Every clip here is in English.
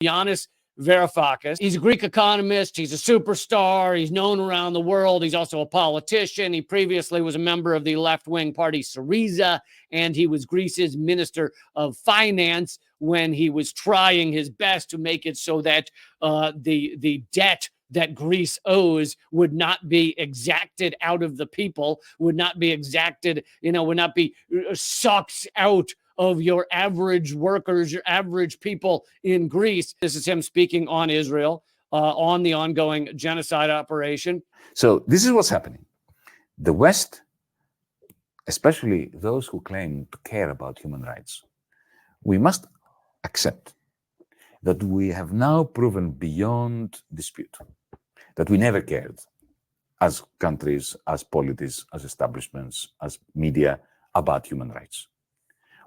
Giannis Varoufakis. He's a Greek economist. He's a superstar. He's known around the world. He's also a politician. He previously was a member of the left-wing party Syriza, and he was Greece's Minister of Finance when he was trying his best to make it so that the debt that Greece owes would not be exacted out of the people, would not be exacted, would not be sucked out of your average workers, your average people in Greece. This is him speaking on Israel, on the ongoing genocide operation. So this is what's happening. The West, especially those who claim to care about human rights, we must accept that we have now proven beyond dispute that we never cared as countries, as polities, as establishments, as media about human rights.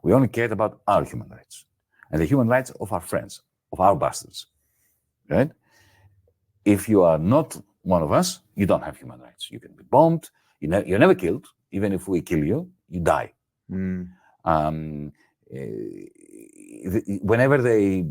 We only cared about our human rights and the human rights of our friends, of our bastards, right? If you are not one of us, you don't have human rights. You can be bombed, you're never killed. Even if we kill you, you die. Whenever they...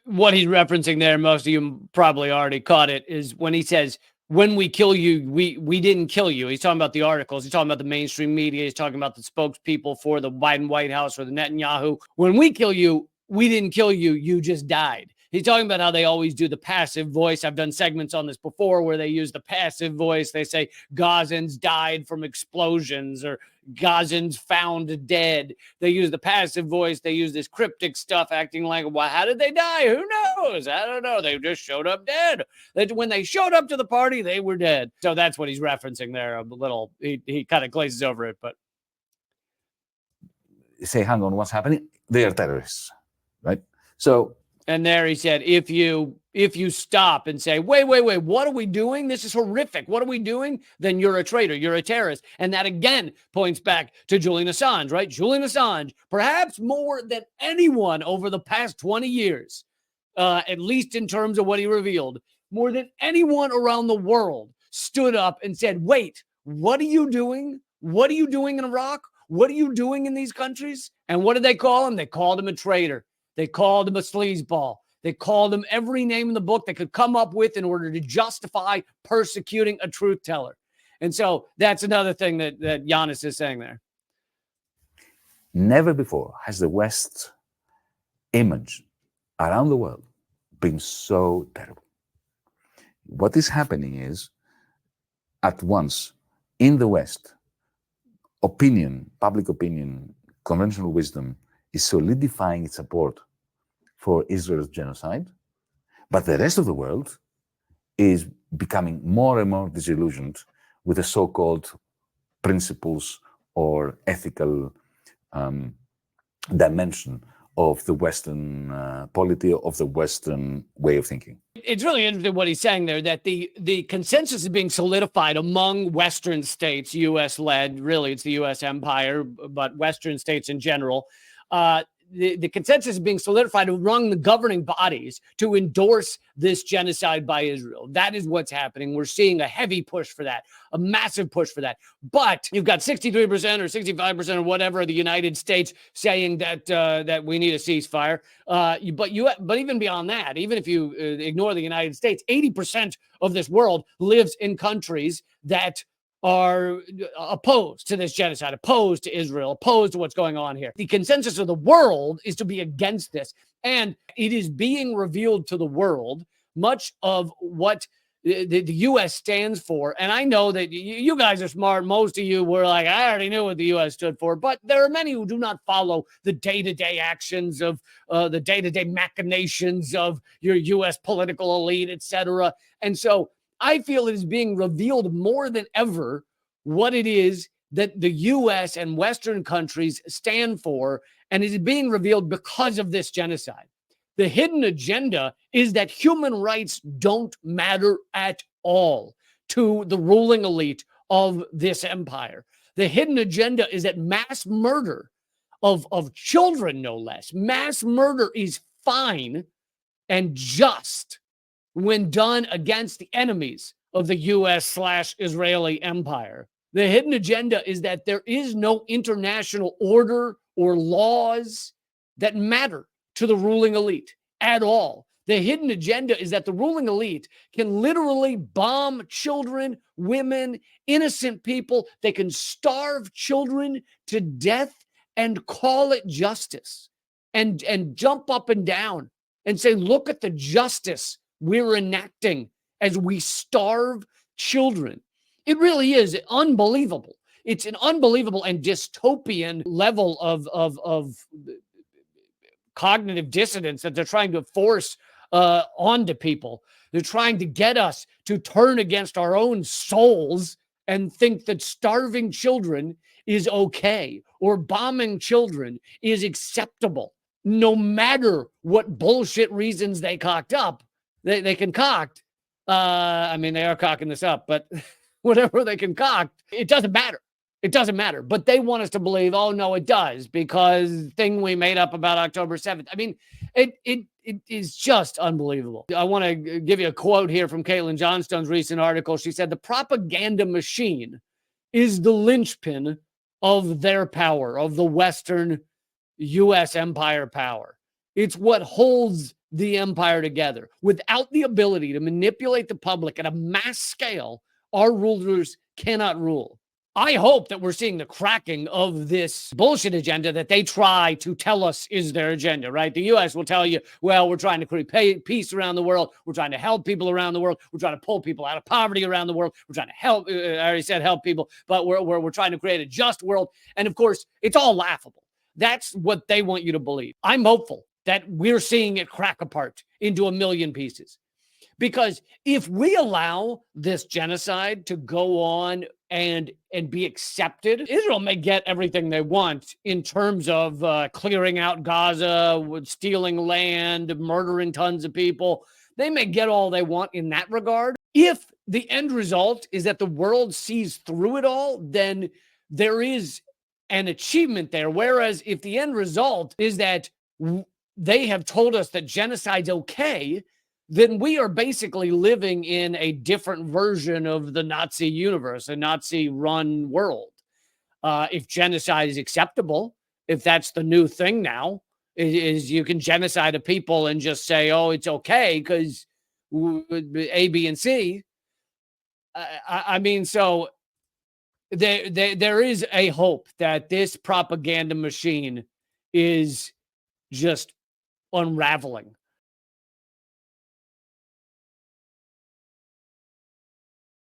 What he's referencing there, most of you probably already caught it, is when he says, when we kill you, we didn't kill you. He's talking about the articles. He's talking about the mainstream media. He's talking about the spokespeople for the Biden White House or the Netanyahu. When we kill you, we didn't kill you. You just died. He's talking about how they always do the passive voice. I've done segments on this before where they use the passive voice. They say Gazans died from explosions or Gazans found dead. They use the passive voice. They use this cryptic stuff, acting like, well, how did they die? Who knows? I don't know. They just showed up dead. When they showed up to the party, they were dead. So that's what he's referencing there a little. He kind of glazes over it, but. Say, hang on, what's happening? They are terrorists, right? So. And there he said, if you stop and say, wait, what are we doing? This is horrific. What are we doing? Then you're a traitor. You're a terrorist. And that again points back to Julian Assange, right? Julian Assange, perhaps more than anyone over the past 20 years, at least in terms of what he revealed, more than anyone around the world stood up and said, wait, what are you doing? What are you doing in Iraq? What are you doing in these countries? And what did they call him? They called him a traitor. They called him a sleazeball. They called him every name in the book they could come up with in order to justify persecuting a truth teller. And so that's another thing that Giannis is saying there. Never before has the West's image around the world been so terrible. What is happening is, at once, in the West, opinion, public opinion, conventional wisdom, is solidifying its support for Israel's genocide, but the rest of the world is becoming more and more disillusioned with the so-called principles or ethical dimension of the Western polity, of the Western way of thinking. It's really interesting what he's saying there, that the consensus is being solidified among Western states, U.S.-led, really it's the U.S. empire, but Western states in general. The consensus is being solidified among the governing bodies to endorse this genocide by Israel. That is what's happening. We're seeing a heavy push for that, a massive push for that. But you've got 63% or 65% or whatever of the United States saying that we need a ceasefire. But even beyond that, even if you ignore the United States, 80% of this world lives in countries that are opposed to this genocide, opposed to Israel, opposed to what's going on here. The consensus of the world is to be against this. And it is being revealed to the world much of what the U.S. stands for. And I know that you guys are smart. Most of you were like, I already knew what the U.S. stood for. But there are many who do not follow the day-to-day actions of the day-to-day machinations of your U.S. political elite, etc. And so I feel it is being revealed more than ever what it is that the U.S. and Western countries stand for, and it is being revealed because of this genocide. The hidden agenda is that human rights don't matter at all to the ruling elite of this empire. The hidden agenda is that mass murder of children, no less, mass murder is fine and just when done against the enemies of the U.S./Israeli empire. The hidden agenda is that there is no international order or laws that matter to the ruling elite. at all. The hidden agenda is that the ruling elite can literally bomb children, women, innocent people. They can starve children to death and call it justice and jump up and down and say, look at the justice we're enacting as we starve children. It really is unbelievable. It's an unbelievable and dystopian level of cognitive dissonance that they're trying to force onto people. They're trying to get us to turn against our own souls and think that starving children is okay or bombing children is acceptable, no matter what bullshit reasons they cocked up. They concoct. I mean, they are cocking this up, but whatever they concoct, it doesn't matter. It doesn't matter. But they want us to believe, oh, no, it does, because thing we made up about October 7th. I mean, it is just unbelievable. I want to give you a quote here from Caitlin Johnstone's recent article. She said, the propaganda machine is the linchpin of their power, of the Western U.S. empire power. It's what holds the empire together. Without the ability to manipulate the public at a mass scale, our rulers cannot rule. I hope that we're seeing the cracking of this bullshit agenda that they try to tell us is their agenda, right? The U.S. will tell you, well, we're trying to create peace around the world. We're trying to help people around the world. We're trying to pull people out of poverty around the world. We're trying to help, I already said help people, but we're trying to create a just world. And of course, it's all laughable. That's what they want you to believe. I'm hopeful that we're seeing it crack apart into a million pieces. Because if we allow this genocide to go on and be accepted, Israel may get everything they want in terms of clearing out Gaza, stealing land, murdering tons of people. They may get all they want in that regard. If the end result is that the world sees through it all, then there is an achievement there. Whereas if the end result is that they have told us that genocide's okay, then we are basically living in a different version of the Nazi universe, a Nazi-run world. If genocide is acceptable, if that's the new thing now, is you can genocide a people and just say, oh, it's okay because A, B, and C. I mean, so there is a hope that this propaganda machine is just unraveling.